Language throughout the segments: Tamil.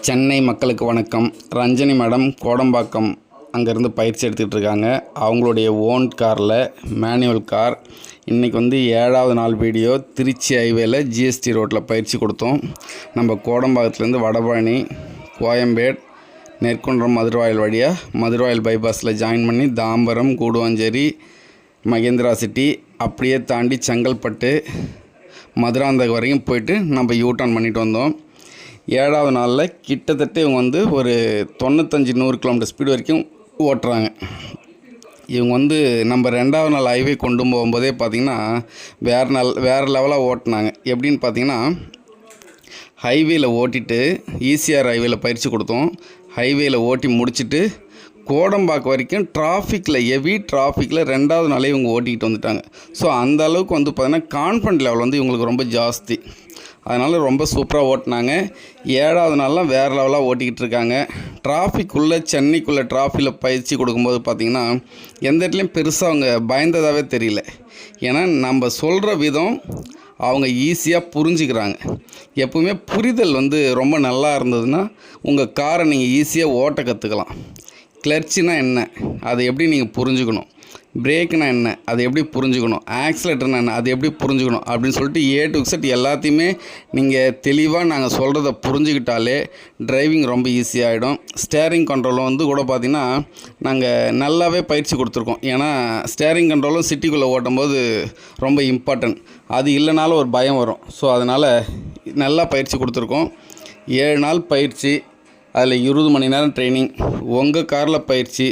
சென்னை மக்களுக்கு வணக்கம். ரஞ்சனி மேடம் கோடம்பாக்கம் அங்கேருந்து பயிற்சி எடுத்துகிட்டு இருக்காங்க. அவங்களுடைய ஓன் காரில் மேனுவல் கார். இன்றைக்கி 7வது நாள் வீடியோ. திருச்சி ஹைவேல ஜிஎஸ்டி ரோட்டில் பயிற்சி கொடுத்தோம். நம்ம கோடம்பாக்கத்துலேருந்து வடபழனி, கோயம்பேடு, நெற்குன்றம், மதுரவாயல் வழியாக மதுரவாயல் பைபாஸில் ஜாயின் பண்ணி தாம்பரம், கூடுவாஞ்சேரி, மகேந்திரா சிட்டி அப்படியே தாண்டி செங்கல்பட்டு, மதுராந்தகம் வரைக்கும் போயிட்டு நம்ம யூட்டர்ன் பண்ணிட்டு வந்தோம். 7வது நாளில் கிட்டத்தட்ட இவங்க ஒரு 95-100 கிலோமீட்டர் ஸ்பீடு வரைக்கும் ஓட்டுறாங்க. இவங்க நம்ம 2வது நாள் ஹைவே கொண்டு போகும்போதே பார்த்திங்கன்னா வேறு லெவலாக ஓட்டினாங்க. எப்படின்னு பார்த்திங்கன்னா, ஹைவேயில் ஓட்டிட்டு ஈசிஆர் ஹைவேயில் பயிற்சி கொடுத்தோம். ஹைவேயில் ஓட்டி முடிச்சுட்டு கோடம்பாக்கம் வரைக்கும் ஹெவி டிராஃபிக்கில் 2வது நாளே இவங்க ஓட்டிக்கிட்டு வந்துட்டாங்க. ஸோ அந்த அளவுக்கு பார்த்திங்கன்னா கான்ஃபிடன்ட் லெவல் இவங்களுக்கு ரொம்ப ஜாஸ்தி. அதனால் ரொம்ப சூப்பராக ஓட்டினாங்க. 7வது நாள்லாம் வேறு லெவலாக ஓட்டிக்கிட்டு இருக்காங்க. சென்னைக்குள்ளே டிராஃபிக்கில் பயிற்சி கொடுக்கும்போது பார்த்திங்கன்னா எந்த இடத்துலையும் பெருசாக அவங்க பயந்ததாகவே தெரியல. ஏன்னா நம்ம சொல்கிற விதம் அவங்க ஈஸியாக புரிஞ்சுக்கிறாங்க. எப்பவுமே புரிதல் ரொம்ப நல்லா இருந்ததுன்னா உங்கள் காரை நீங்கள் ஈஸியாக ஓட்ட கற்றுக்கலாம். கிளர்ச்சினா என்ன, அதை எப்படி நீங்கள் புரிஞ்சுக்கணும், பிரேக்குனா என்ன, அதை எப்படி புரிஞ்சுக்கணும், ஆக்சிலேட்டர்னா என்ன, அதை எப்படி புரிஞ்சுக்கணும் அப்படின்னு சொல்லிட்டு A to Z எல்லாத்தையுமே நீங்கள் தெளிவாக நாங்கள் சொல்கிறத புரிஞ்சுக்கிட்டாலே டிரைவிங் ரொம்ப ஈஸியாகிடும். ஸ்டேரிங் கண்ட்ரோலும் கூட பார்த்திங்கன்னா நாங்கள் நல்லாவே பயிற்சி கொடுத்துருக்கோம். ஏன்னா ஸ்டேரிங் கண்ட்ரோலும் சிட்டிக்குள்ளே ஓட்டும்போது ரொம்ப இம்பார்ட்டன்ட். அது இல்லைனாலும் ஒரு பயம் வரும். ஸோ அதனால் நல்லா பயிற்சி கொடுத்துருக்கோம். 7 நாள் பயிற்சி, அதில் 20 மணி நேரம் ட்ரைனிங், உங்கள் காரில் பயிற்சி,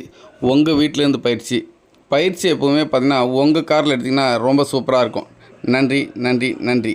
உங்கள் வீட்டிலேருந்து பயிற்சி எப்போவுமே பார்த்திங்கன்னா உங்கள் காரில் எடுத்திங்கன்னா ரொம்ப சூப்பராக இருக்கும். நன்றி.